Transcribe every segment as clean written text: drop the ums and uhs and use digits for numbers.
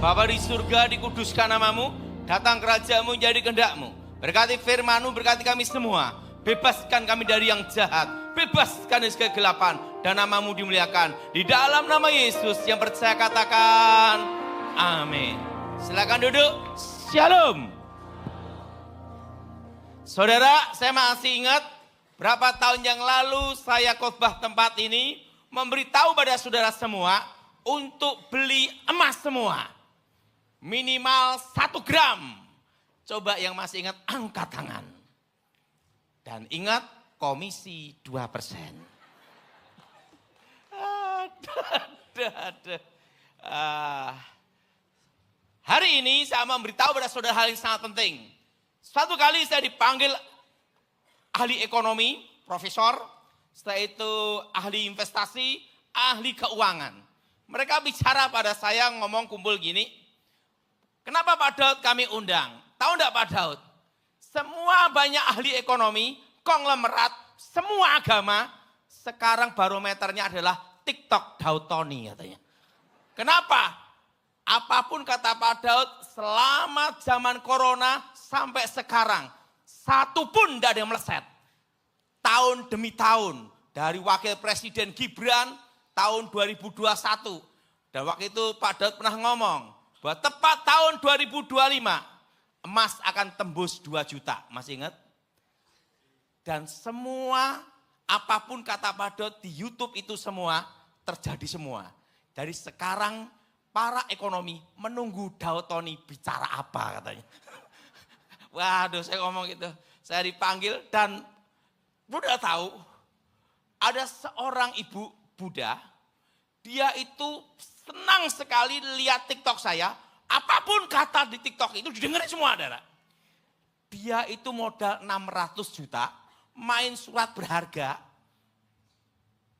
Bapa di surga, dikuduskan namamu, datang kerajaanmu jadi kehendak-mu. Berkati firman-Mu, berkati kami semua. Bebaskan kami dari yang jahat, bebaskan dari kegelapan, dan namamu dimuliakan. Di dalam nama Yesus yang percaya katakan amin. Silakan duduk. Shalom. Saudara, saya masih ingat berapa tahun yang lalu saya khotbah tempat ini memberitahu pada saudara semua untuk beli emas semua. Minimal 1 gram. Coba yang masih ingat angkat tangan. Dan ingat komisi 2%. Hari ini saya memberitahu pada saudara hal yang sangat penting. Suatu kali saya dipanggil ahli ekonomi, profesor. Setelah itu ahli investasi, ahli keuangan. Mereka bicara pada saya ngomong kumpul gini. Kenapa Pak Daud kami undang? Tahu enggak Pak Daud? Semua banyak ahli ekonomi, konglomerat, semua agama, sekarang barometernya adalah TikTok Daud Tony katanya. Kenapa? Apapun kata Pak Daud, selama zaman corona sampai sekarang, satu pun tidak ada yang meleset. Tahun demi tahun, dari Wakil Presiden Gibran, tahun 2021. Dan waktu itu Pak Daud pernah ngomong, bahwa tepat tahun 2025, emas akan tembus 2 juta. Masih ingat? Dan semua, apapun kata Pak Daud di YouTube itu semua, terjadi semua. Dari sekarang, para ekonomi menunggu Daud Tony bicara apa katanya. Waduh, saya ngomong gitu. Saya dipanggil dan udah tahu, ada seorang ibu Buddha, dia itu senang sekali lihat TikTok saya. Apapun kata di TikTok itu didengerin semua, saudara. Dia itu modal 600 juta, main surat berharga.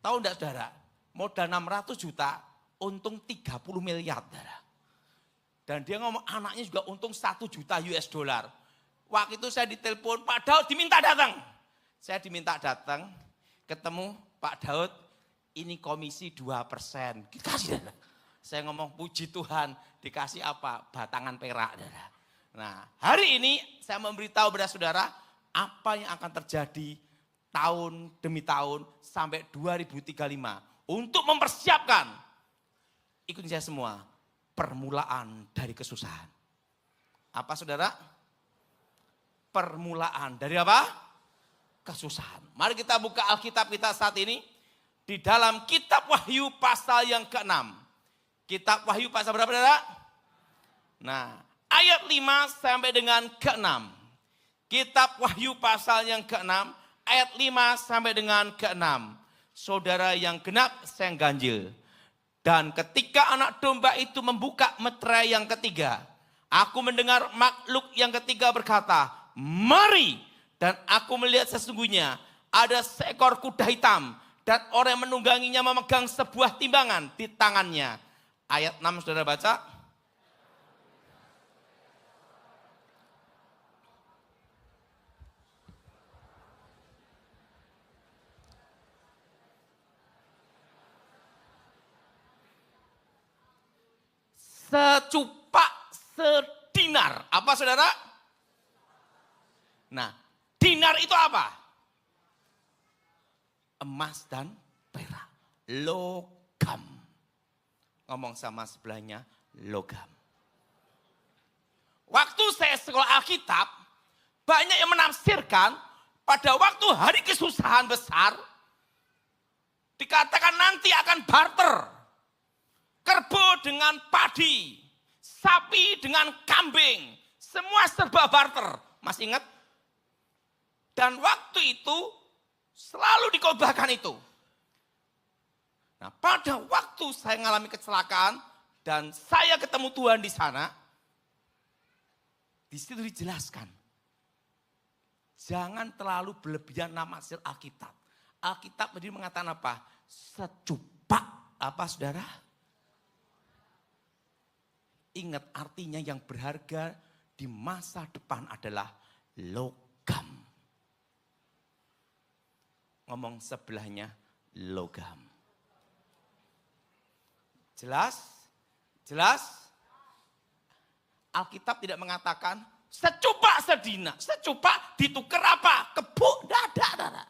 Tahu enggak saudara? Modal 600 juta, untung 30 miliar, saudara. Dan dia ngomong anaknya juga untung 1 juta US dollar. Waktu itu saya ditelepon, Pak Daud diminta datang. Saya diminta datang, ketemu Pak Daud, ini komisi 2%. Kasih, saudara. Saya ngomong puji Tuhan, dikasih apa? Batangan perak. Nah, hari ini saya memberitahu kepada saudara apa yang akan terjadi tahun demi tahun sampai 2035. Untuk mempersiapkan, ikuti saya semua, permulaan dari kesusahan. Apa saudara? Permulaan dari apa? Kesusahan. Mari kita buka Alkitab kita saat ini. Di dalam kitab Wahyu pasal yang ke-6. Kitab Wahyu pasal berapa, saudara? Nah, ayat 5 sampai dengan ke-6. Kitab Wahyu pasal yang ke-6, ayat 5 sampai dengan ke-6. Saudara yang genap, saya yang ganjil. Dan ketika anak domba itu membuka meterai yang ketiga, aku mendengar makhluk yang ketiga berkata, mari. Dan aku melihat sesungguhnya ada seekor kuda hitam. Dan orang yang menungganginya memegang sebuah timbangan di tangannya. Ayat 6 saudara baca. Secupak sedinar. Apa saudara? Nah, dinar itu apa? Emas dan perak. Logam. Ngomong sama sebelahnya, logam. Waktu saya sekolah Alkitab, banyak yang menafsirkan pada waktu hari kesusahan besar, dikatakan nanti akan barter. Kerbau dengan padi, sapi dengan kambing, semua serba barter. Masih ingat? Dan waktu itu selalu dikotbahkan itu. Nah, pada waktu saya mengalami kecelakaan dan saya ketemu Tuhan di sana, di situ dijelaskan, jangan terlalu berlebihan nafsir Alkitab. Alkitab tadi mengatakan apa? Secupak apa saudara? Ingat artinya yang berharga di masa depan adalah logam. Ngomong sebelahnya logam. Jelas? Jelas? Alkitab tidak mengatakan secupak sedina, secupak ditukar apa? Kebuk dada.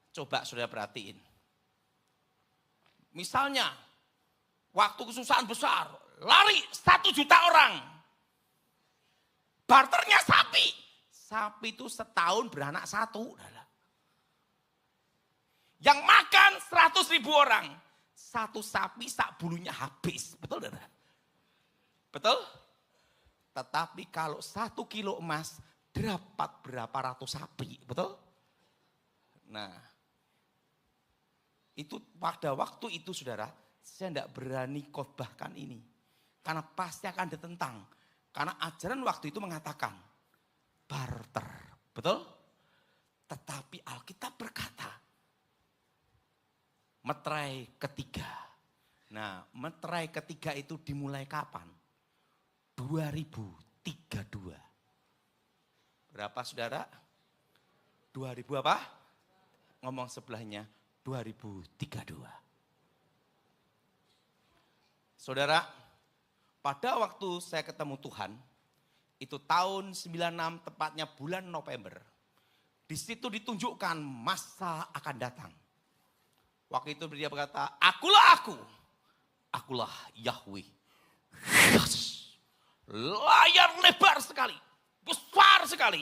Coba saudara perhatiin. Misalnya, waktu kesusahan besar, lari 1 juta orang. Barternya sapi. Sapi itu setahun beranak 1. Yang makan 100.000 orang. 1 sapi sak bulunya habis. Betul tidak? Betul? Tetapi kalau 1 kilo emas dapat berapa ratus sapi. Betul? Nah, itu pada waktu itu saudara, saya tidak berani khotbahkan ini. Karena pasti akan ditentang. Karena ajaran waktu itu mengatakan barter. Betul? Tetapi Alkitab berkata, meterai ketiga. Nah, meterai ketiga itu dimulai kapan? 2032. Berapa saudara? 2000 apa? Ngomong sebelahnya 2032. Saudara, pada waktu saya ketemu Tuhan, itu tahun 96 tepatnya bulan November. Di situ ditunjukkan masa akan datang. Waktu itu dia berkata, akulah Yahweh. Yes. Layar lebar sekali, besar sekali.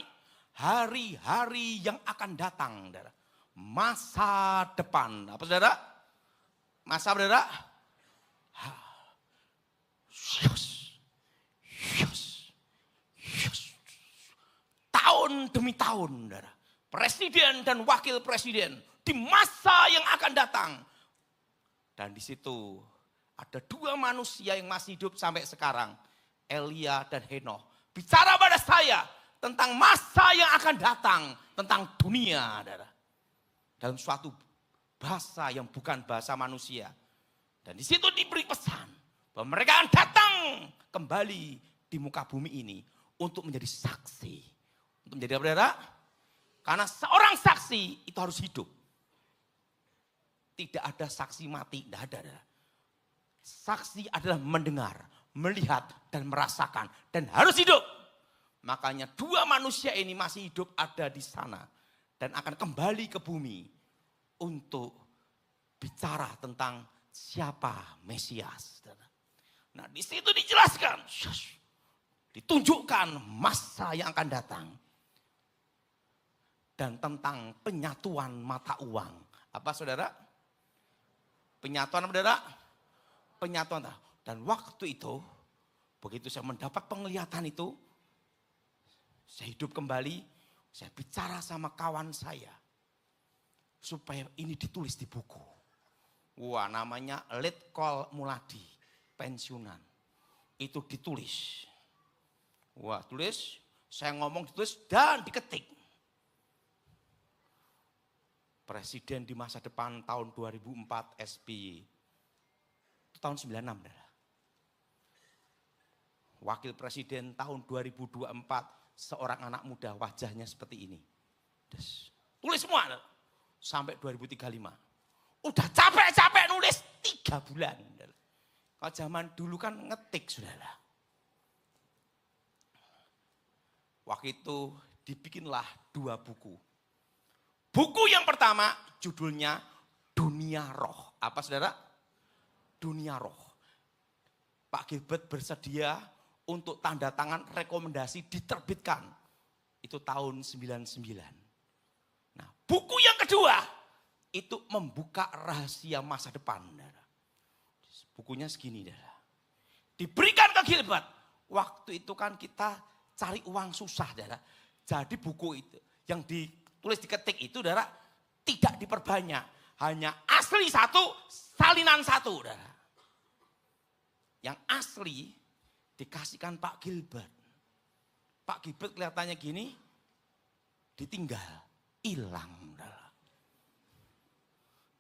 Hari-hari yang akan datang, saudara. Masa depan. Apa saudara? Masa saudara? Tahun demi tahun, saudara. Presiden dan wakil presiden di masa yang akan datang. Dan di situ ada 2 manusia yang masih hidup sampai sekarang. Elia dan Henokh bicara pada saya tentang masa yang akan datang, tentang dunia, saudara. Dalam suatu bahasa yang bukan bahasa manusia. Dan di situ diberi pesan bahwa mereka akan datang kembali di muka bumi ini untuk menjadi saksi. Untuk menjadi apa, saudara? Karena seorang saksi itu harus hidup. Tidak ada saksi mati, tidak ada, saudara. Saksi adalah mendengar, melihat dan merasakan dan harus hidup. Makanya 2 manusia ini masih hidup ada di sana dan akan kembali ke bumi untuk bicara tentang siapa Mesias. Nah, di situ dijelaskan, ditunjukkan masa yang akan datang dan tentang penyatuan mata uang. Apa saudara? Penyatuan apa, saudara? Penyatuan. Dan waktu itu, begitu saya mendapat penglihatan itu, saya hidup kembali, saya bicara sama kawan saya. Supaya ini ditulis di buku. Wah, namanya Letkol Muladi, pensiunan. Itu ditulis. Wah, tulis, saya ngomong ditulis dan diketik. Presiden di masa depan tahun 2004 SBY. Itu tahun 96. Wakil Presiden tahun 2024, seorang anak muda wajahnya seperti ini. Tulis semua sampai 2035. Udah capek-capek nulis 3 bulan. Kalau zaman dulu kan ngetik, saudara. Waktu itu dibikinlah 2 buku. Buku yang pertama judulnya Dunia Roh. Apa saudara? Dunia Roh. Pak Gilbert bersedia untuk tanda tangan rekomendasi diterbitkan. Itu tahun 99. Nah, buku yang kedua itu membuka rahasia masa depan. Bukunya segini. Diberikan ke Gilbert. Waktu itu kan kita cari uang susah. Jadi buku itu yang ditulis diketik itu tidak diperbanyak. Hanya asli 1, salinan 1. Yang asli dikasihkan Pak Gilbert. Pak Gilbert kelihatannya gini, ditinggal, hilang.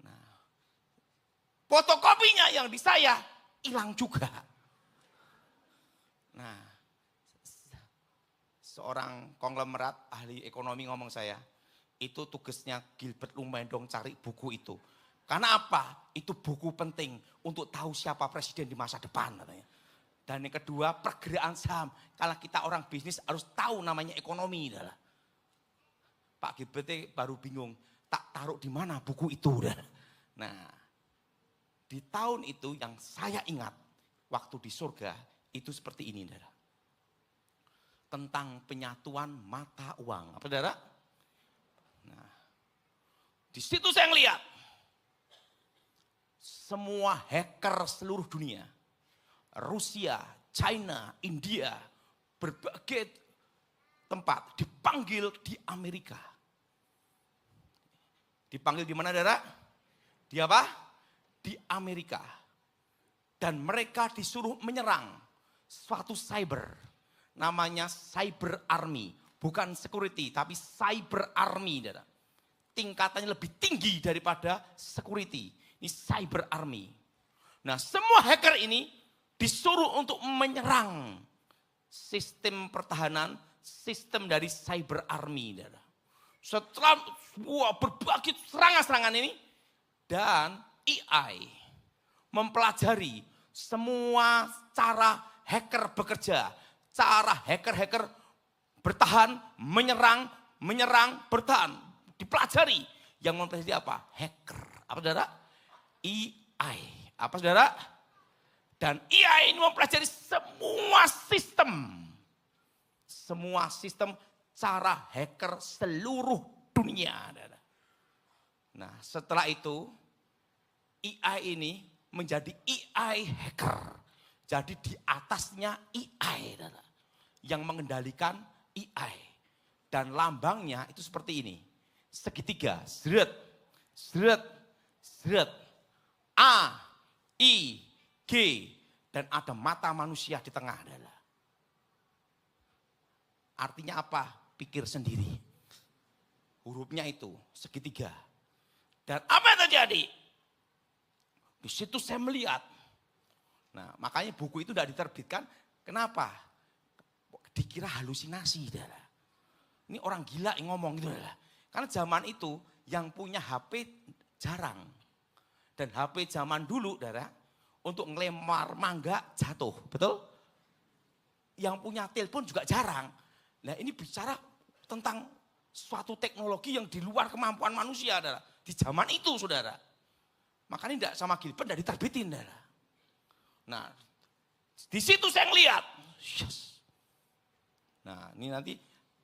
Nah, fotokopinya yang di saya hilang juga. Nah, seorang konglomerat ahli ekonomi ngomong saya, itu tugasnya Gilbert lumayan dong cari buku itu. Karena apa? Itu buku penting untuk tahu siapa presiden di masa depan katanya. Dan yang kedua, pergerakan saham. Kalau kita orang bisnis harus tahu namanya ekonomi. Pak GPT baru bingung, tak taruh di mana buku itu. Nah, di tahun itu yang saya ingat, waktu di surga, itu seperti ini. Tentang penyatuan mata uang. Apa saudara? Nah, di situ saya ngeliat, semua hacker seluruh dunia, Rusia, China, India, berbagai tempat dipanggil di Amerika. Dipanggil di mana, saudara? Di apa? Di Amerika. Dan mereka disuruh menyerang suatu cyber. Namanya cyber army. Bukan security, tapi cyber army, saudara. Tingkatannya lebih tinggi daripada security. Ini cyber army. Nah, semua hacker ini disuruh untuk menyerang sistem pertahanan, sistem dari cyber army. Setelah berbagai serangan-serangan ini, dan AI mempelajari semua cara hacker bekerja, cara hacker-hacker bertahan, menyerang, bertahan. Dipelajari. Yang mempelajari apa? Hacker. Apa saudara? AI. Apa saudara? Dan AI ini mempelajari semua sistem. Semua sistem cara hacker seluruh dunia. Nah, setelah itu AI ini menjadi AI hacker. Jadi di atasnya AI yang mengendalikan AI. Dan lambangnya itu seperti ini. Segitiga, seret, seret, seret. A, I, G, dan ada mata manusia di tengah. Artinya apa? Pikir sendiri. Hurufnya itu segitiga. Dan apa yang terjadi? Di situ saya melihat. Nah, makanya buku itu tidak diterbitkan. Kenapa? Dikira halusinasi. Ini orang gila yang ngomong gitu. Karena zaman itu yang punya HP jarang. Dan HP zaman dulu, untuk ngelempar mangga jatuh, betul? Yang punya telepon juga jarang. Nah, ini bicara tentang suatu teknologi yang di luar kemampuan manusia, di zaman itu, saudara. Makanya tidak sama Gilbert, tidak diterbitin, saudara. Nah, di situ saya ngelihat. Yes. Nah, ini nanti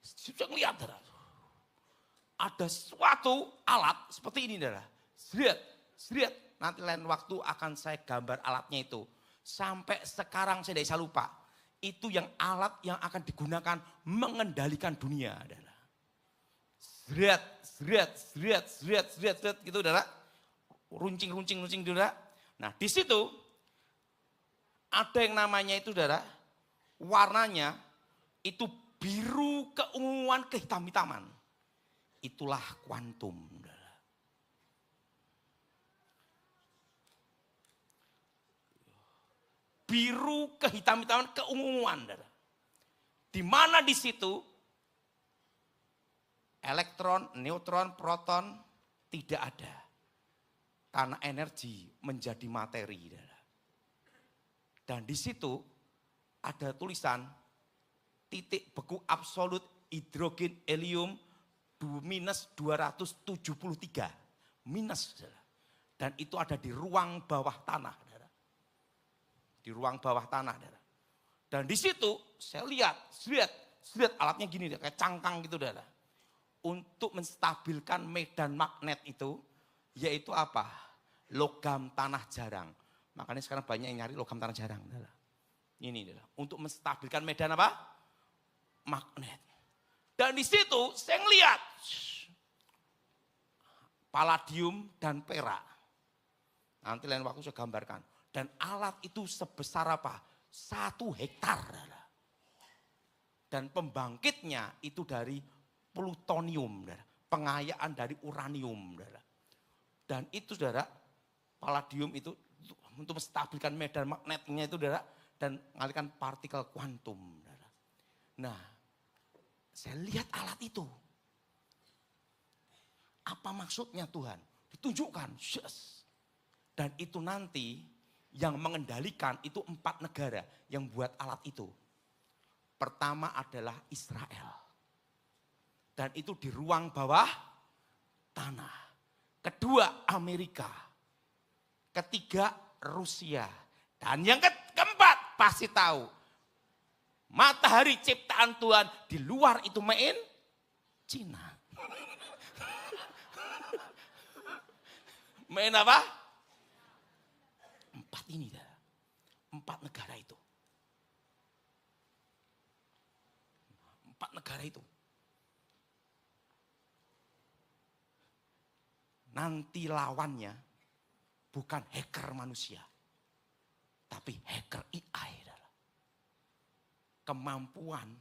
saya ngelihat, saudara. Ada suatu alat seperti ini, saudara. Seret. Nanti lain waktu akan saya gambar alatnya itu. Sampai sekarang saya tidak bisa lupa. Itu yang alat yang akan digunakan mengendalikan dunia. Seret, gitu, saudara. Runcing, saudara. Nah, di situ ada yang namanya itu, saudara. Warnanya itu biru keunguan kehitam-hitaman. Itulah kuantum. Biru kehitam-hitaman keunguan. Di mana di situ elektron, neutron, proton tidak ada. Karena energi menjadi materi. Dan di situ ada tulisan titik beku absolut hidrogen helium minus 273. Minus. Dan itu ada di ruang bawah tanah. Di ruang bawah tanah. Dan di situ saya lihat alatnya gini, kayak cangkang gitu. Untuk menstabilkan medan magnet itu, yaitu apa? Logam tanah jarang. Makanya sekarang banyak yang nyari logam tanah jarang. Ini untuk menstabilkan medan apa? Magnet. Dan di situ saya ngelihat palladium dan perak. Nanti lain waktu saya gambarkan. Dan alat itu sebesar apa? 1 hektar. Dan pembangkitnya itu dari plutonium. Pengayaan dari uranium. Dan itu, saudara, palladium itu untuk menstabilkan medan magnetnya itu, saudara, dan mengalihkan partikel kuantum. Nah, saya lihat alat itu. Apa maksudnya Tuhan? Ditunjukkan. Yes. Dan itu nanti yang mengendalikan itu 4 negara yang buat alat itu. Pertama adalah Israel. Dan itu di ruang bawah tanah. Kedua Amerika. Ketiga Rusia. Dan yang keempat pasti tahu. Matahari ciptaan Tuhan di luar itu main Cina. Main apa? 4 ini dah. 4 negara itu. 4 negara itu. Nanti lawannya bukan hacker manusia, tapi hacker AI. Kemampuan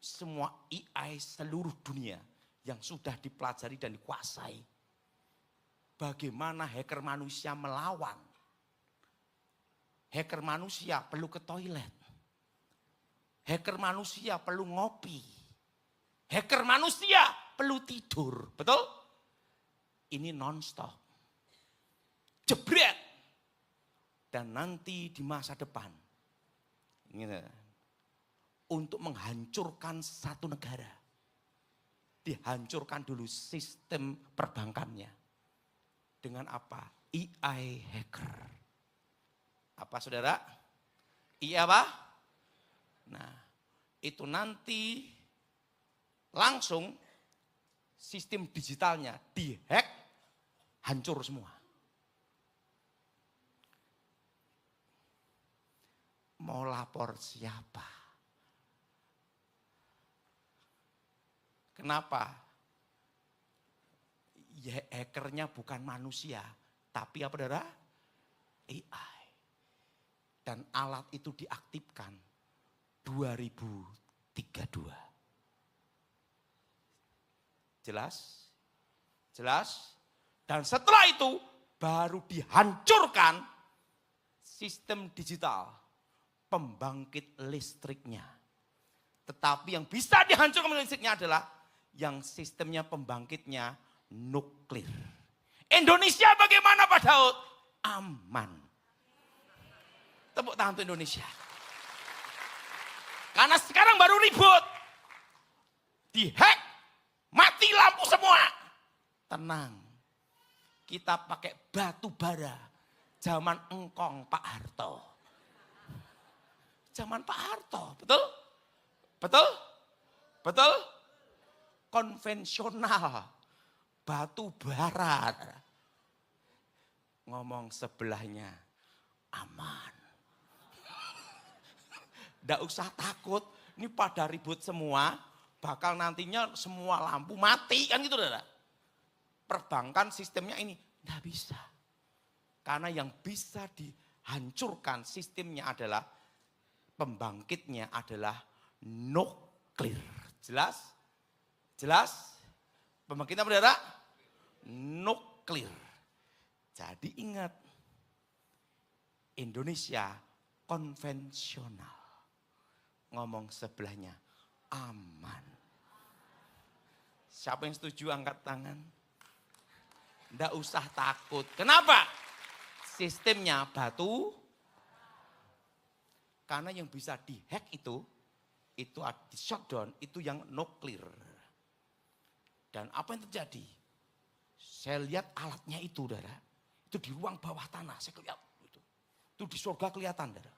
semua AI seluruh dunia yang sudah dipelajari dan dikuasai. Bagaimana hacker manusia melawan. Hacker manusia perlu ke toilet. Hacker manusia perlu ngopi. Hacker manusia perlu tidur. Betul? Ini non-stop. Jebret. Dan nanti di masa depan. Untuk menghancurkan satu negara. Dihancurkan dulu sistem perbankannya. Dengan apa? AI hacker. Apa saudara? Iya apa? Nah itu nanti langsung sistem digitalnya dihack, hancur semua. Mau lapor siapa? Kenapa? Ya, hackernya bukan manusia, tapi apa saudara? AI. Dan alat itu diaktifkan 2032. Jelas? Jelas? Dan setelah itu baru dihancurkan sistem digital pembangkit listriknya. Tetapi yang bisa dihancurkan listriknya adalah yang sistemnya pembangkitnya nuklir. Indonesia bagaimana Pak Daud? Aman. Tepuk tangan untuk Indonesia. Karena sekarang baru ribut. Dihack, mati lampu semua. Tenang. Kita pakai batu bara. Zaman engkong Pak Harto. Zaman Pak Harto, betul? Betul? Betul? Konvensional. Batu bara. Ngomong sebelahnya aman. Nggak usah takut, ini pada ribut semua, bakal nantinya semua lampu mati kan gitu saudara. Perbankan sistemnya ini, nggak bisa. Karena yang bisa dihancurkan sistemnya adalah, pembangkitnya adalah nuklir. Jelas? Jelas? Pembangkitnya apa saudara? Nuklir. Jadi ingat, Indonesia konvensional. Ngomong sebelahnya aman. Siapa yang setuju angkat tangan? Nggak usah takut. Kenapa? Sistemnya batu. Karena yang bisa dihack itu di shutdown, itu yang nuklir. Dan apa yang terjadi? Saya lihat alatnya itu, saudara. Itu di ruang bawah tanah, saya lihat. Itu di surga kelihatan, saudara.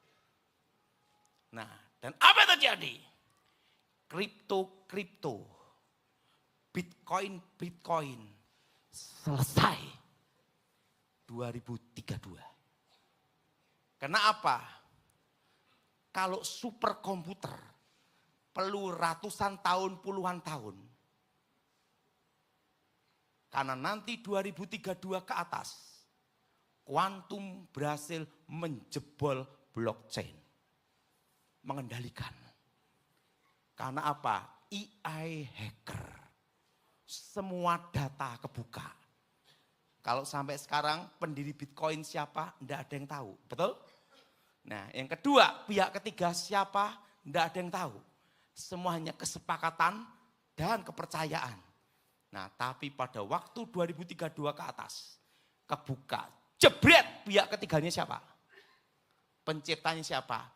Nah, dan apa yang terjadi? Kripto, Bitcoin selesai 2032. Karena apa? Kalau superkomputer perlu ratusan tahun, puluhan tahun. Karena nanti 2032 ke atas, kuantum berhasil menjebol blockchain. Mengendalikan. Karena apa? AI hacker. Semua data kebuka. Kalau sampai sekarang pendiri Bitcoin siapa? Tidak ada yang tahu. Betul? Nah yang kedua, pihak ketiga siapa? Tidak ada yang tahu. Semua hanya kesepakatan dan kepercayaan. Nah tapi pada waktu 2032 ke atas, kebuka. Jebret pihak ketiganya siapa? Penciptanya siapa?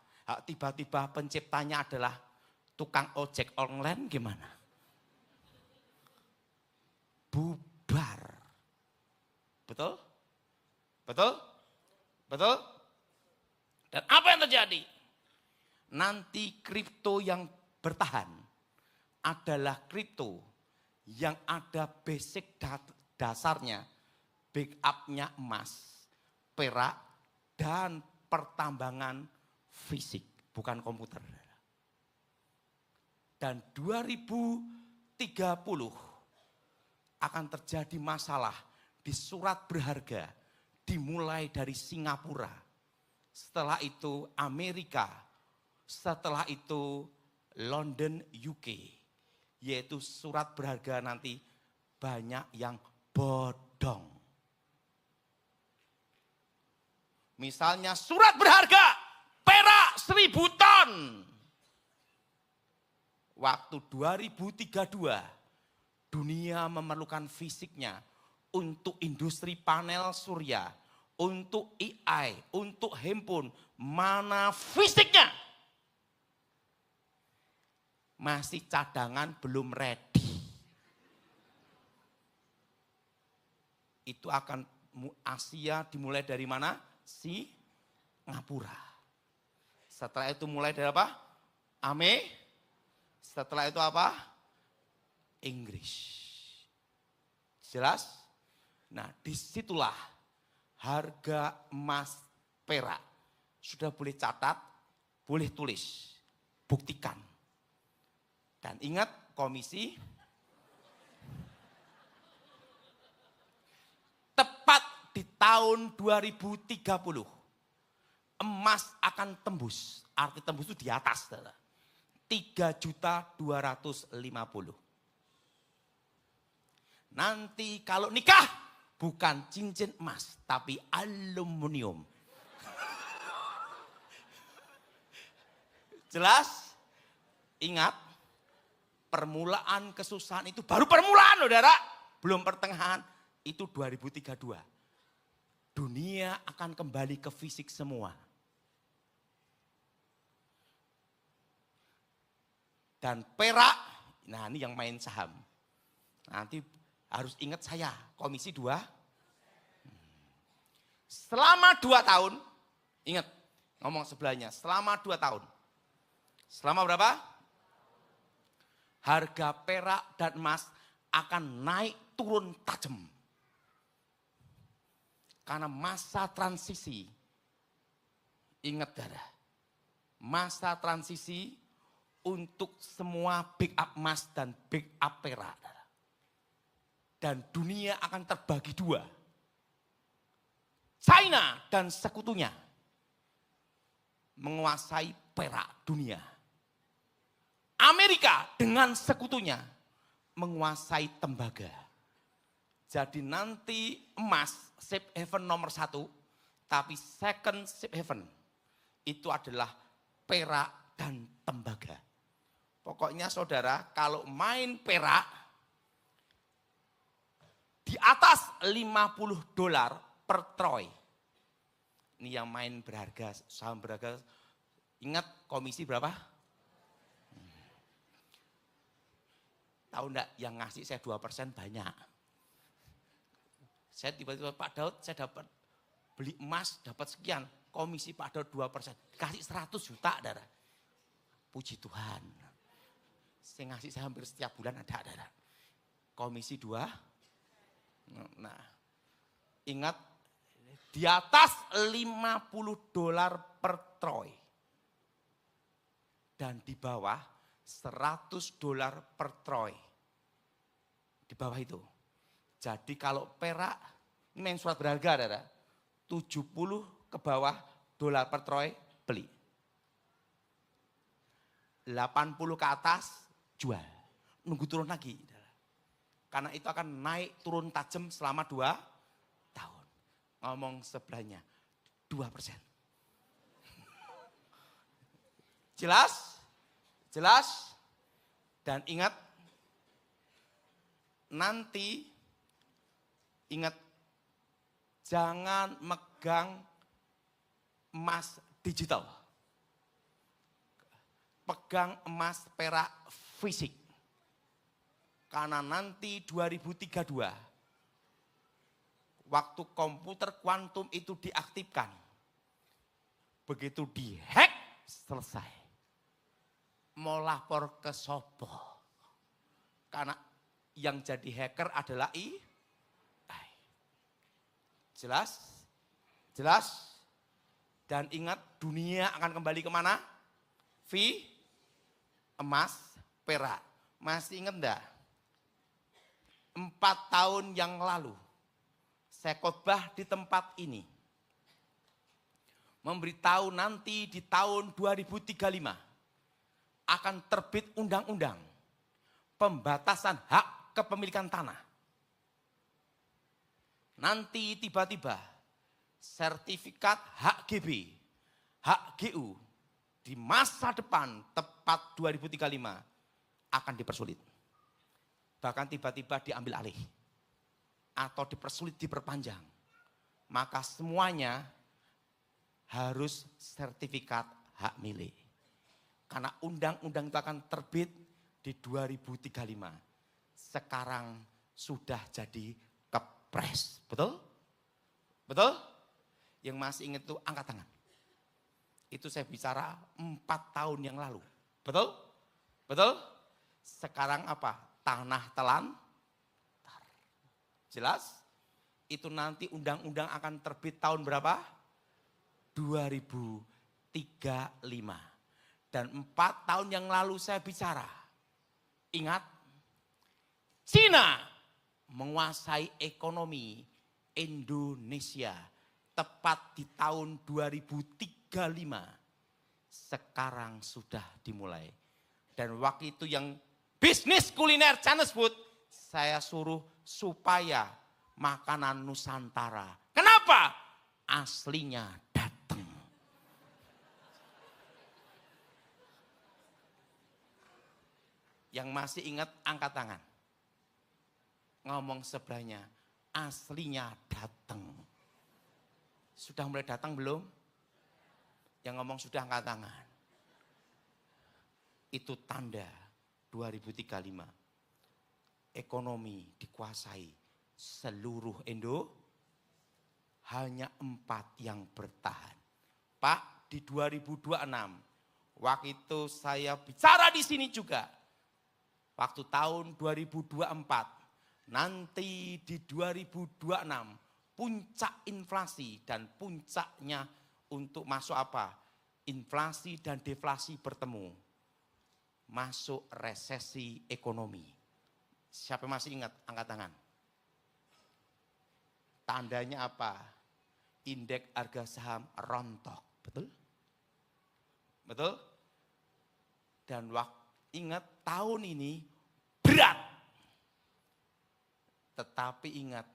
Tiba-tiba penciptanya adalah tukang ojek online, gimana? Bubar. Betul? Betul? Betul? Dan apa yang terjadi? Nanti kripto yang bertahan adalah kripto yang ada basic dasarnya, backupnya emas, perak, dan pertambangan fisik, bukan komputer. Dan 2030 akan terjadi masalah di surat berharga, dimulai dari Singapura, setelah itu Amerika, setelah itu London UK, yaitu surat berharga nanti banyak yang bodong. Misalnya surat berharga perak 1000 ton. Waktu 2032 dunia memerlukan fisiknya untuk industri panel surya, untuk AI, untuk handphone, mana fisiknya? Masih cadangan, belum ready. Itu akan Asia dimulai dari mana? Singapura. Setelah itu mulai dari apa? Setelah itu apa? Inggris. Jelas? Nah, disitulah harga emas perak. Sudah boleh catat, boleh tulis, buktikan. Dan ingat komisi, tepat di tahun 2030, emas akan tembus. Arti tembus itu di atas. 3.250.000. Nanti kalau nikah, bukan cincin emas, tapi aluminium. Jelas? Ingat, permulaan kesusahan itu baru permulaan, saudara. Belum pertengahan, itu 2032. Dunia akan kembali ke fisik semua. Dan perak, nah ini yang main saham. Nanti harus ingat saya, komisi 2. Selama 2 tahun, ingat ngomong sebelahnya, selama 2 tahun. Selama berapa? Harga perak dan emas akan naik turun tajam. Karena masa transisi, ingat saudara, masa transisi untuk semua backup emas dan backup perak. Dan dunia akan terbagi 2. China dan sekutunya menguasai perak dunia. Amerika dengan sekutunya menguasai tembaga. Jadi nanti emas safe haven nomor 1, tapi second safe haven itu adalah perak dan tembaga. Pokoknya saudara, kalau main perak di atas $50 per troy. Ini yang main berharga, saham berharga. Ingat komisi berapa? Tahu enggak, yang ngasih saya 2% banyak. Saya tiba-tiba, Pak Daud, saya dapat beli emas, dapat sekian. Komisi Pak Daud 2%. Kasih 100 juta, saudara. Puji Tuhan. Saya ngasih saya hampir setiap bulan ada. Komisi 2. Nah, ingat, di atas $50 per troy. Dan di bawah $100 per troy. Di bawah itu. Jadi kalau perak, ini main surat berharga, saudara. 70 ke bawah dolar per troy, beli. 80 ke atas, jual. Nunggu turun lagi. Karena itu akan naik turun tajam selama 2 tahun. Ngomong sebelahnya, 2%. Jelas? Jelas? Dan ingat, nanti, ingat, jangan megang emas digital. Pegang emas perak fisik. Karena nanti 2032, waktu komputer kuantum itu diaktifkan, begitu dihack, selesai. Mau lapor ke sopo. Karena yang jadi hacker adalah AI. Jelas? Jelas? Dan ingat, dunia akan kembali kemana? Emas, perak. Masih ingat enggak? 4 tahun yang lalu, saya khotbah di tempat ini. Memberitahu nanti di tahun 2035 akan terbit undang-undang pembatasan hak kepemilikan tanah. Nanti tiba-tiba sertifikat hak GB, hak GU di masa depan tepat 2035 akan dipersulit. Bahkan tiba-tiba diambil alih atau dipersulit, diperpanjang. Maka semuanya harus sertifikat hak milik. Karena undang-undang itu akan terbit di 2035. Sekarang sudah jadi kepres. Betul? Betul? Yang masih ingat itu angkat tangan. Itu saya bicara 4 tahun yang lalu. Betul? Betul? Sekarang apa? Tanah telantar. Jelas? Itu nanti undang-undang akan terbit tahun berapa? 2035. Dan 4 tahun yang lalu saya bicara. Ingat, Cina menguasai ekonomi Indonesia tepat di tahun 2035. Sekarang sudah dimulai. Dan waktu itu yang bisnis kuliner Chinese food, saya suruh supaya makanan Nusantara. Kenapa? Aslinya datang. Yang masih ingat angkat tangan. Ngomong sebelahnya, aslinya datang. Sudah mulai datang belum? Yang ngomong sudah angkat tangan. Itu tanda 2035. Ekonomi dikuasai seluruh Indo. Hanya 4 yang bertahan. Pak, di 2026, waktu itu saya bicara di sini juga. Waktu tahun 2024, nanti di 2026, puncak inflasi dan puncaknya untuk masuk apa? Inflasi dan deflasi bertemu. Masuk resesi ekonomi. Siapa masih ingat? Angkat tangan. Tandanya apa? Indeks harga saham rontok. Betul? Betul? Dan ingat tahun ini berat. Tetapi ingat,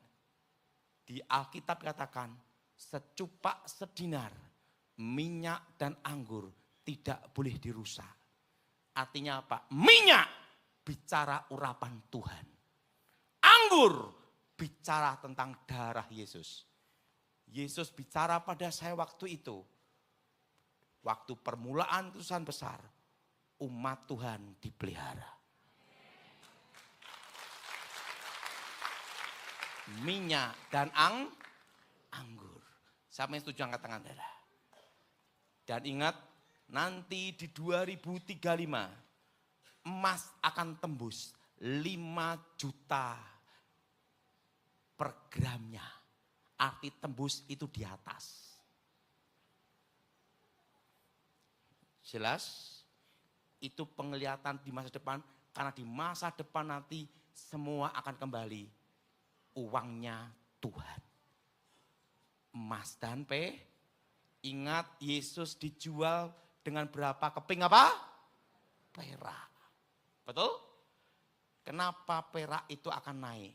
di Alkitab katakan, secupak sedinar minyak dan anggur tidak boleh dirusak. Artinya apa? Minyak bicara urapan Tuhan. Anggur bicara tentang darah Yesus. Yesus bicara pada saya waktu itu. Waktu permulaan keputusan besar, umat Tuhan dipelihara. Minyak dan anggur. Siapa yang setuju angkat tangan saudara? Dan ingat, nanti di 2035 emas akan tembus 5 juta per gramnya. Arti tembus itu di atas. Jelas? Itu penglihatan di masa depan. Karena di masa depan nanti semua akan kembali. Uangnya Tuhan. Emas dan ingat Yesus dijual dengan berapa keping apa? Perak. Betul? Kenapa perak itu akan naik?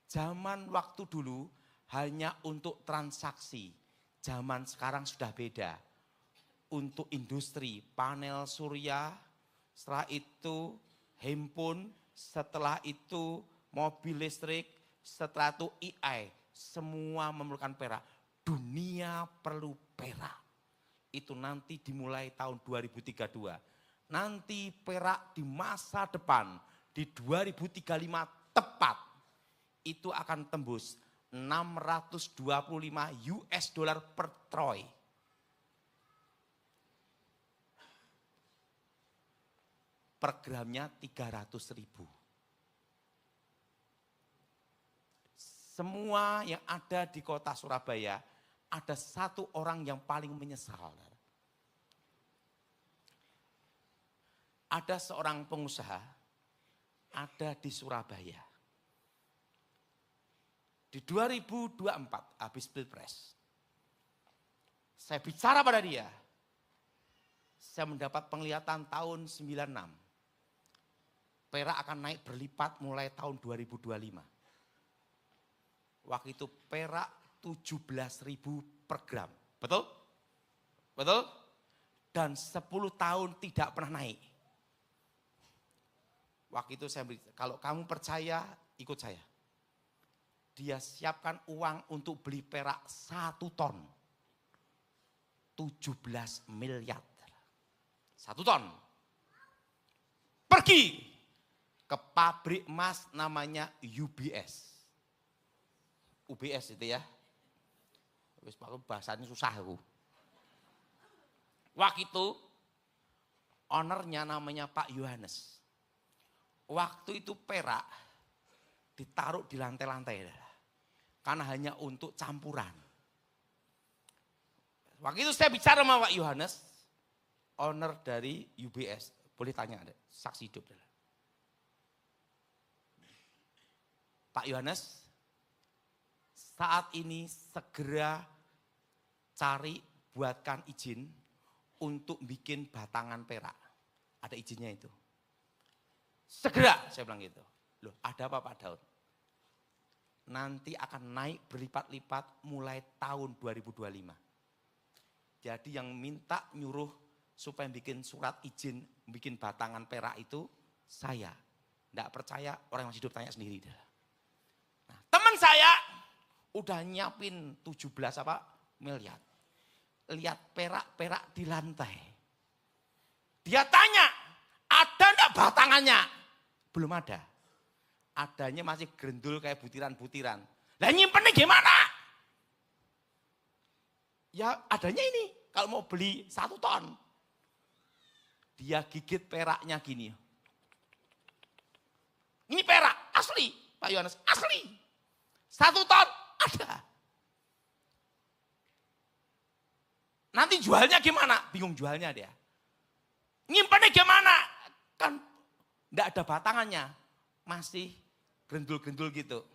Zaman waktu dulu hanya untuk transaksi. Zaman sekarang sudah beda. Untuk industri, panel surya, setelah itu handphone, setelah itu mobil listrik, setelah itu AI. Semua memerlukan perak. Dunia perlu perak. itu nanti dimulai tahun 2032. Nanti perak di masa depan di 2035 tepat itu akan tembus 625 US dollar per troy. Per gramnya 300.000. Semua yang ada di kota Surabaya, ada satu orang yang paling menyesal. Ada seorang pengusaha, ada di Surabaya. Di 2024, habis Pilpres. Saya bicara pada dia, saya mendapat penglihatan tahun 96. Perak akan naik berlipat mulai tahun 2025. Waktu itu perak 17.000 per gram. Betul? Betul? Dan 10 tahun tidak pernah naik. Waktu itu saya beri, kalau kamu percaya, ikut saya. Dia siapkan uang untuk beli perak 1 ton. 17 miliar. 1 ton. Pergi ke pabrik emas namanya UBS. UBS itu ya. Bahasanya susah aku. Waktu itu ownernya namanya Pak Yohanes. Waktu itu perak ditaruh di lantai-lantai. Karena hanya untuk campuran. Waktu itu saya bicara sama Pak Yohanes, owner dari UBS. Boleh tanya ada, saksi hidup. Pak Yohanes, saat ini segera cari, buatkan izin untuk bikin batangan perak. Ada izinnya itu. Segera, saya bilang gitu. Loh, ada apa Pak Daud? Nanti akan naik berlipat-lipat mulai tahun 2025. Jadi yang minta nyuruh supaya bikin surat izin, bikin batangan perak itu saya. Tidak percaya, orang yang masih hidup tanya sendiri. Nah, teman saya udah nyiapin 17 miliar. Lihat perak-perak di lantai. Dia tanya, ada enggak batangannya? Belum ada. Adanya masih gerendul kayak butiran-butiran. Lah nyimpennya gimana? Ya adanya ini, kalau mau beli 1 ton. Dia gigit peraknya gini. Ini perak, asli Pak Yohanes, asli. 1 ton, ada. Nanti jualnya gimana? Bingung jualnya dia. Nyimpennya gimana? Kan enggak ada batangannya. Masih gerendul-gerendul gitu.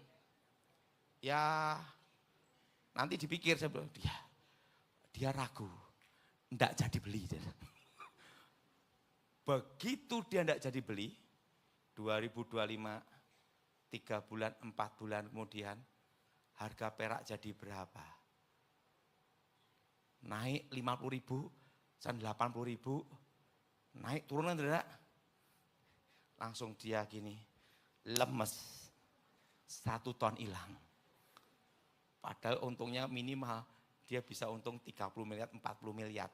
Ya nanti dipikir, saya bilang, dia ragu. Enggak jadi beli. Begitu dia enggak jadi beli, 2025, 3 bulan, 4 bulan kemudian, harga perak jadi berapa? Naik 50.000, 80.000, naik turunan tidak? Langsung dia gini, lemes, 1 ton hilang. Padahal untungnya minimal, dia bisa untung 30 miliar, 40 miliar.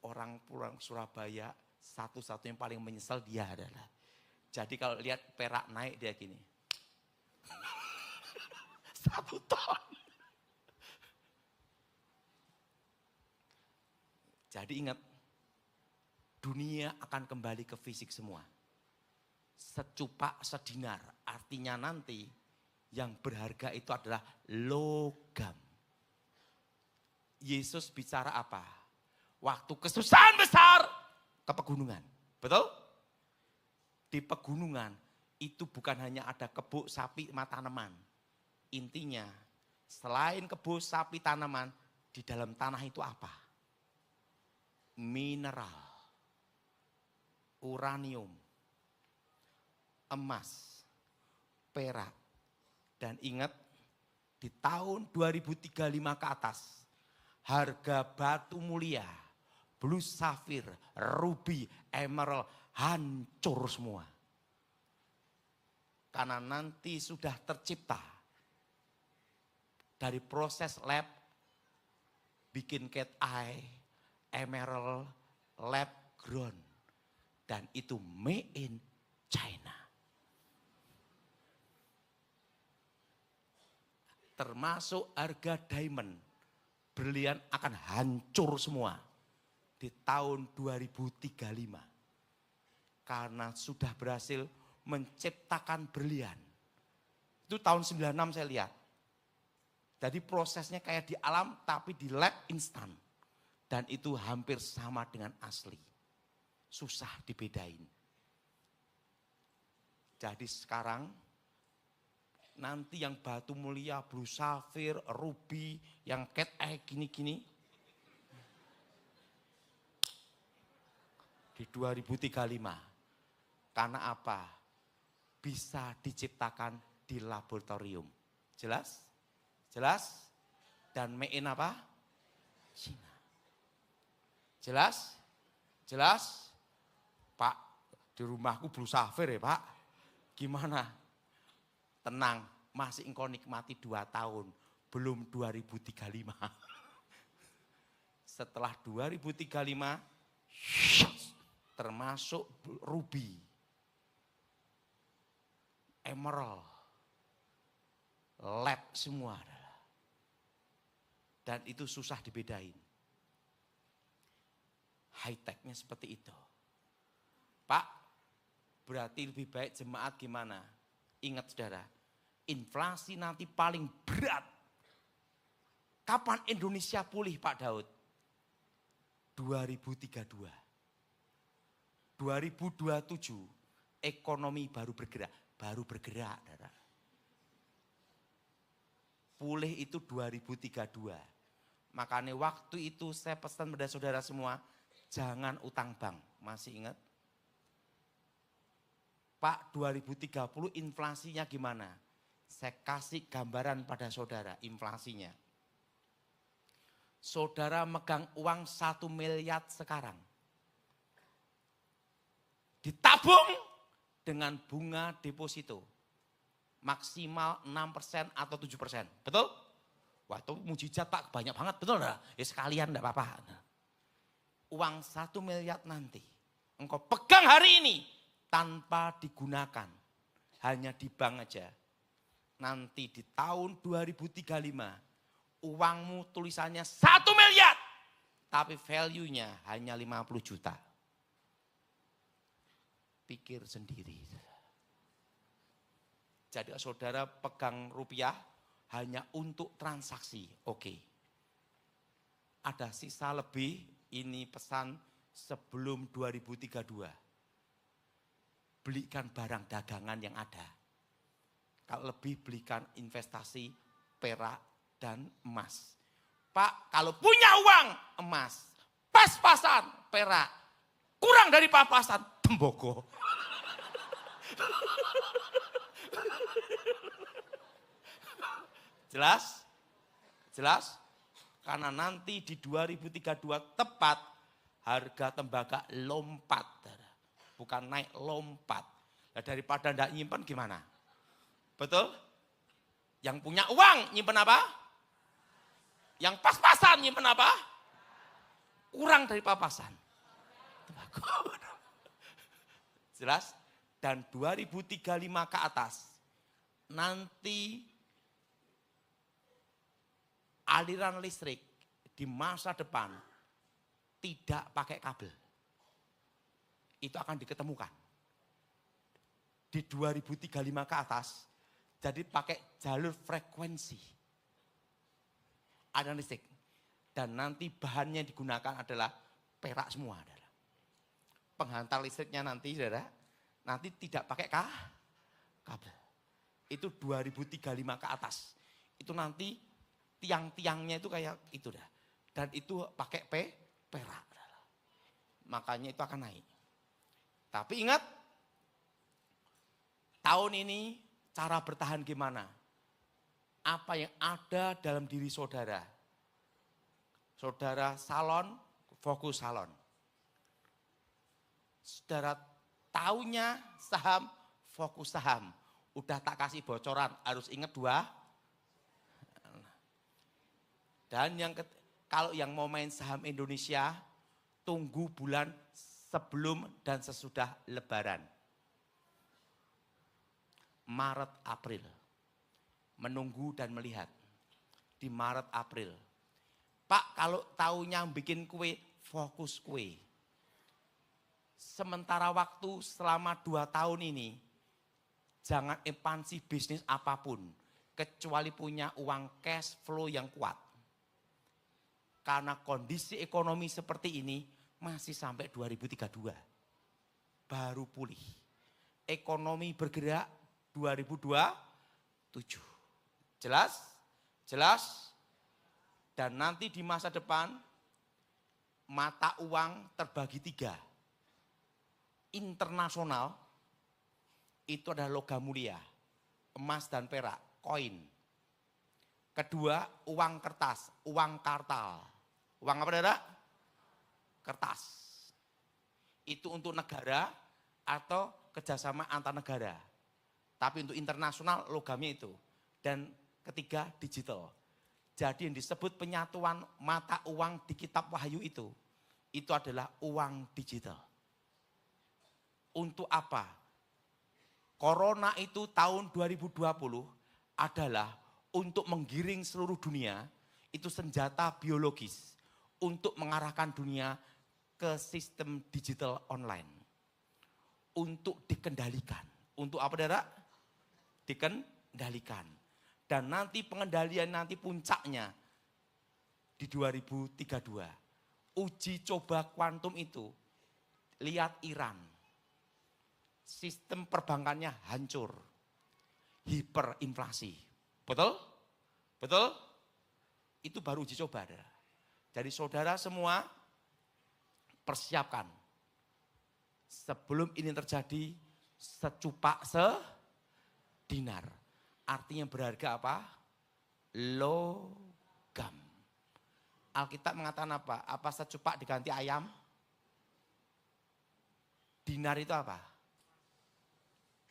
Orang pulang Surabaya, satu-satu yang paling menyesal dia adalah. Jadi kalau lihat perak naik dia gini. 1 ton. Jadi ingat, dunia akan kembali ke fisik semua. Secupak sedinar, artinya nanti yang berharga itu adalah logam. Yesus bicara apa? Waktu kesusahan besar ke pegunungan. Betul? Di pegunungan itu bukan hanya ada kebun, sapi, sama tanaman. Intinya selain kebun, sapi, tanaman, di dalam tanah itu apa? Mineral, uranium, emas, perak. Dan ingat, di tahun 2035 ke atas, harga batu mulia, blue sapphire, ruby, emerald, hancur semua. Karena nanti sudah tercipta dari proses lab bikin cat eye, emerald, lab grown. Dan itu made in China. Termasuk harga diamond, berlian akan hancur semua di tahun 2035. Karena sudah berhasil menciptakan berlian. Itu tahun 96 saya lihat. Jadi prosesnya kayak di alam tapi di lab instan. Dan itu hampir sama dengan asli. Susah dibedain. Jadi sekarang nanti yang batu mulia, blue sapphire, ruby, yang cat eye gini-gini. Di 2035. Karena apa? Bisa diciptakan di laboratorium. Jelas? Jelas? Dan made in apa? Cina. Jelas? Jelas? Pak, di rumahku blue sapphire ya Pak. Gimana? Tenang, masih engkau nikmati 2 tahun. Belum 2035. Setelah 2035, termasuk ruby, emerald, lab semua. Dan itu susah dibedain. High-tech-nya seperti itu. Pak, berarti lebih baik jemaat gimana? Ingat saudara, inflasi nanti paling berat. Kapan Indonesia pulih Pak Daud? 2032. 2027 ekonomi baru bergerak. Baru bergerak. Saudara. Pulih itu 2032. Makanya waktu itu saya pesan pada saudara semua, jangan utang bank. Masih ingat? Pak, 2030 inflasinya gimana? Saya kasih gambaran pada saudara inflasinya. Saudara megang uang 1 miliar sekarang. Ditabung dengan bunga deposito. Maksimal 6% atau 7%. Betul? Wah itu mujizat Pak, banyak banget. Betul enggak? Ya sekalian enggak apa-apa. Uang 1 miliar nanti. Engkau pegang hari ini. Tanpa digunakan. Hanya di bank aja. Nanti di tahun 2035. Uangmu tulisannya 1 miliar. Tapi value-nya hanya 50 juta. Pikir sendiri. Jadi saudara pegang rupiah hanya untuk transaksi. Oke. Ada sisa lebih, ini pesan sebelum 2032. Belikan barang dagangan yang ada. Kalau lebih belikan investasi perak dan emas. Pak, kalau punya uang emas, pas-pasan perak, kurang dari pas-pasan tembogo. Jelas? Jelas? Karena nanti di 2032 tepat harga tembaga lompat. Bukan naik, lompat. Nah, daripada enggak nyimpen gimana? Betul? Yang punya uang nyimpen apa? Yang pas-pasan nyimpen apa? Kurang dari pas-pasan. Jelas? Dan 2035 ke atas. Nanti aliran listrik di masa depan tidak pakai kabel. Itu akan diketemukan. Di 2035 ke atas, jadi pakai jalur frekuensi. Ada listrik. Dan nanti bahannya digunakan adalah perak semua. Penghantar listriknya nanti, saudara, nanti tidak pakai kabel. Itu 2035 ke atas. Itu nanti tiang-tiangnya itu kayak itu dah. Dan itu pakai perak. Makanya itu akan naik. Tapi ingat, tahun ini cara bertahan gimana? Apa yang ada dalam diri saudara? Saudara salon, fokus salon. Saudara taunya saham, fokus saham. Udah tak kasih bocoran, harus ingat 2. Dan Kalau yang mau main saham Indonesia, tunggu bulan sebelum dan sesudah Lebaran. Maret, April. Menunggu dan melihat. Di Maret, April. Pak, kalau taunya bikin kue, fokus kue. Sementara waktu selama 2 tahun ini, jangan ekspansi bisnis apapun. Kecuali punya uang cash flow yang kuat. Karena kondisi ekonomi seperti ini, masih sampai 2032. Baru pulih. Ekonomi bergerak 2027. Jelas? Jelas? Dan nanti di masa depan, mata uang terbagi 3. Internasional, itu adalah logam mulia. Emas dan perak, koin. Kedua, uang kertas, uang kartal. Uang apa saudara? Kertas. Itu untuk negara atau kerjasama antar negara. Tapi untuk internasional logamnya itu. Dan ketiga, digital. Jadi yang disebut penyatuan mata uang di kitab Wahyu itu adalah uang digital. Untuk apa? Corona itu tahun 2020 adalah untuk menggiring seluruh dunia, itu senjata biologis untuk mengarahkan dunia ke sistem digital online. Untuk dikendalikan. Untuk apa saudara? Dikendalikan. Dan nanti pengendalian nanti puncaknya di 2032. Uji coba kuantum itu, lihat Iran. Sistem perbankannya hancur. Hiperinflasi. Betul? Betul? Itu baru uji coba. Jadi saudara semua persiapkan. Sebelum ini terjadi, secupak sedinar. Artinya berharga apa? Logam. Alkitab mengatakan apa? Apa secupak diganti ayam? Dinar itu apa?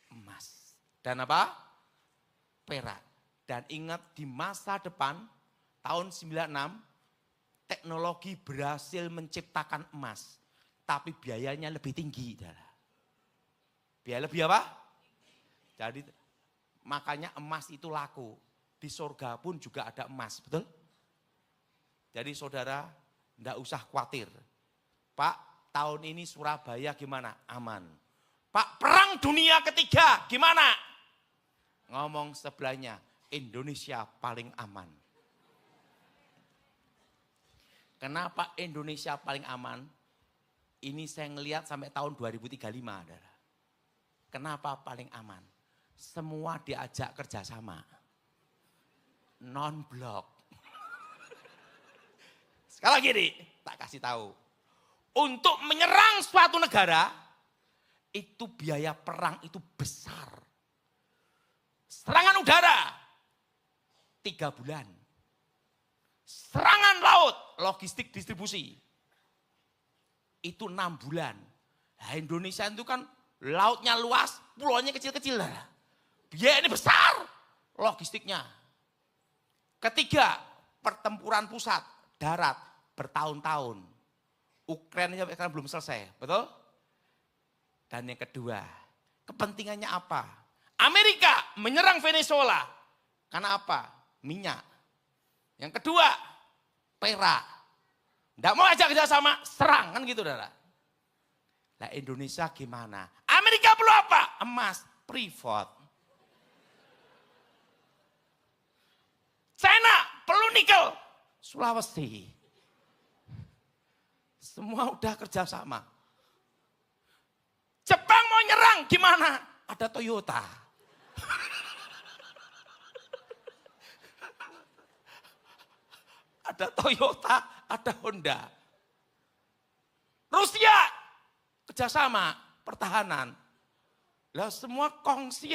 Emas. Dan apa? Perak. Dan ingat di masa depan, tahun 96, teknologi berhasil menciptakan emas. Tapi biayanya lebih tinggi. Biaya lebih apa? Jadi makanya emas itu laku. Di surga pun juga ada emas, betul? Jadi saudara, enggak usah khawatir. Pak, tahun ini Surabaya gimana? Aman. Pak, perang dunia ketiga gimana? Ngomong sebelahnya, Indonesia paling aman. Kenapa Indonesia paling aman? Ini saya ngelihat sampai tahun 2035. Adalah. Kenapa paling aman? Semua diajak kerjasama. Non-blok. Sekali lagi nih, tak kasih tahu. Untuk menyerang suatu negara, itu biaya perang itu besar. Serangan udara, 3 bulan. Serangan laut, logistik distribusi, itu 6 bulan. Nah, Indonesia itu kan lautnya luas, pulaunya kecil-kecil. Biaya ini besar, logistiknya. Ketiga, pertempuran pusat, darat, bertahun-tahun. Ukraina sampai sekarang belum selesai, betul? Dan yang kedua, kepentingannya apa? Amerika menyerang Venezuela. Karena apa? Minyak. Yang kedua, perak. Tidak mau ajak kerjasama, serang. Kan gitu, saudara. Lah Indonesia gimana? Amerika perlu apa? Emas, privat. China perlu nikel, Sulawesi. Semua udah kerjasama. Jepang mau nyerang, gimana? Ada Toyota. Ada Toyota, ada Honda. Rusia, kerjasama, pertahanan. Lah semua kongsi.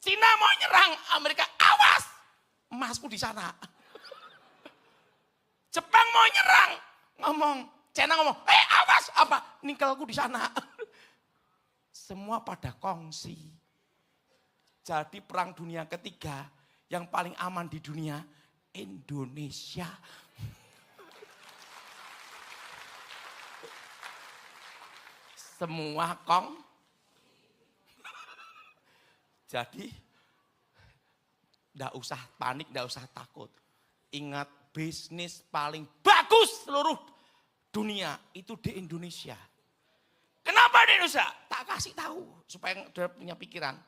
Cina mau nyerang, Amerika awas, emasku di sana. Jepang mau nyerang, China ngomong, awas apa, nikelku di sana. Semua pada kongsi. Jadi perang dunia ketiga Yang paling aman di dunia Indonesia. Semua Jadi enggak usah panik, enggak usah takut. Ingat, bisnis paling bagus seluruh dunia itu di Indonesia. Kenapa di Indonesia? Tak kasih tahu supaya saudara punya pikiran.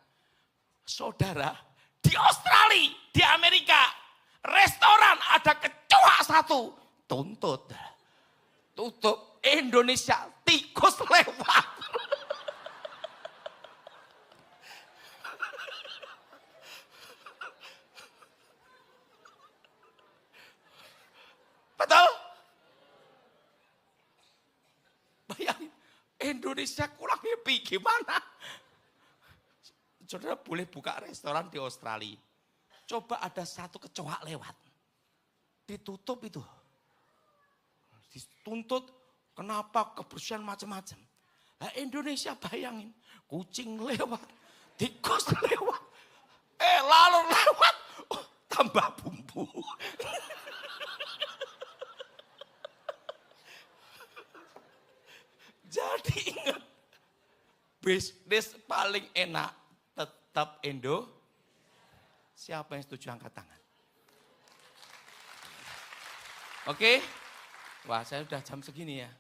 Saudara, di Australia, di Amerika, restoran ada kecoa satu, tuntut. Tutup. Indonesia, tikus lewat. Betul? Bayangin, Indonesia kurang happy gimana? Saudara boleh buka restoran di Australia. Coba ada satu kecoa lewat. Ditutup itu. Dituntut, kenapa kebersihan macam-macam. Nah, Indonesia bayangin, kucing lewat, tikus lewat, lalu lewat, tambah bumbu. Jadi ingat, bisnis paling enak tetap Indo. Siapa yang setuju angkat tangan? Oke? Wah, saya sudah jam segini ya.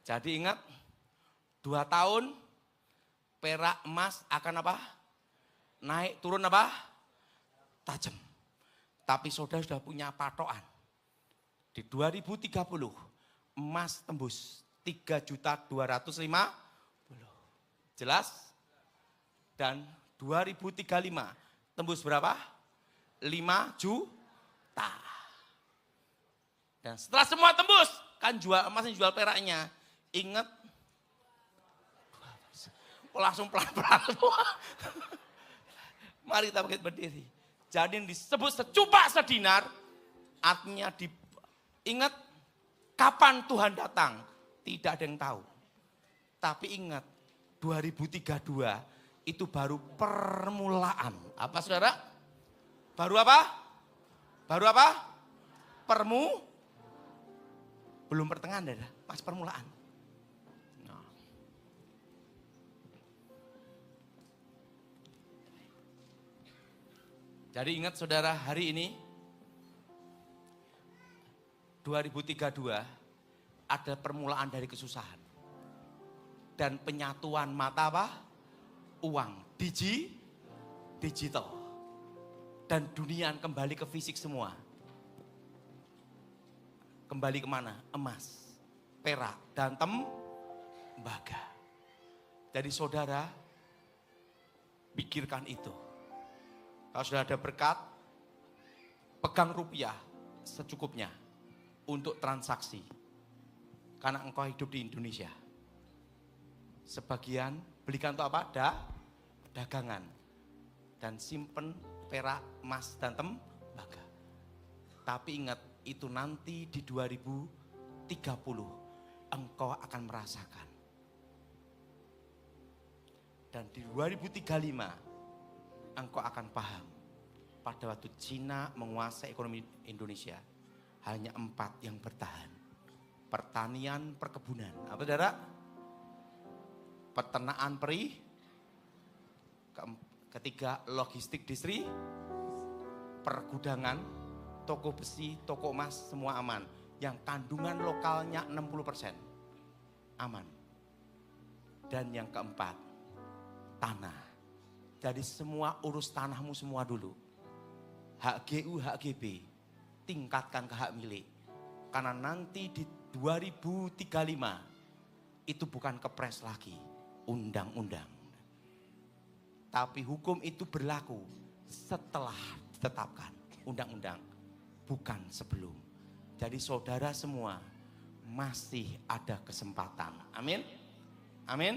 Jadi ingat, 2 tahun perak emas akan apa? Naik turun apa? Tajam. Tapi saudara sudah punya patokan. Di 2030 emas tembus 3.250.000. Jelas? Dan 2035 tembus berapa? 5 juta. Dan setelah semua tembus, kan jual emasnya, jual peraknya. Ingat, langsung pelan-pelan semua. Mari kita berdiri. Jadi yang disebut secupak sedinar, artinya ingat kapan Tuhan datang, tidak ada yang tahu. Tapi ingat, 2032 itu baru permulaan. Apa saudara? Baru apa? Baru apa? Belum pertengahan, saudara, pas permulaan. Nah. Jadi ingat saudara, hari ini 2032 ada permulaan dari kesusahan. Dan penyatuan mata apa? Uang, digital. Dan dunia kembali ke fisik semua. Kembali kemana? Emas, perak, dan tembaga. Jadi saudara, pikirkan itu. Kalau sudah ada berkat, pegang rupiah secukupnya untuk transaksi. Karena engkau hidup di Indonesia. Sebagian belikan untuk apa? Dagangan. Dan simpen perak, emas, dan tembaga. Tapi ingat, itu nanti di 2030 engkau akan merasakan. Dan di 2035 engkau akan paham. Pada waktu Cina menguasai ekonomi Indonesia, hanya 4 yang bertahan. Pertanian, perkebunan. Apa saudara? Peternakan ketiga logistik pergudangan, toko besi, toko emas, semua aman. Yang kandungan lokalnya 60% aman. Dan yang keempat, tanah. Jadi semua urus tanahmu semua dulu. Hak GU, hak GB, tingkatkan ke hak milik. Karena nanti di 2035 itu bukan kepres lagi, undang-undang. Tapi hukum itu berlaku setelah ditetapkan undang-undang, bukan sebelum. Jadi saudara semua masih ada kesempatan. Amin. Amin.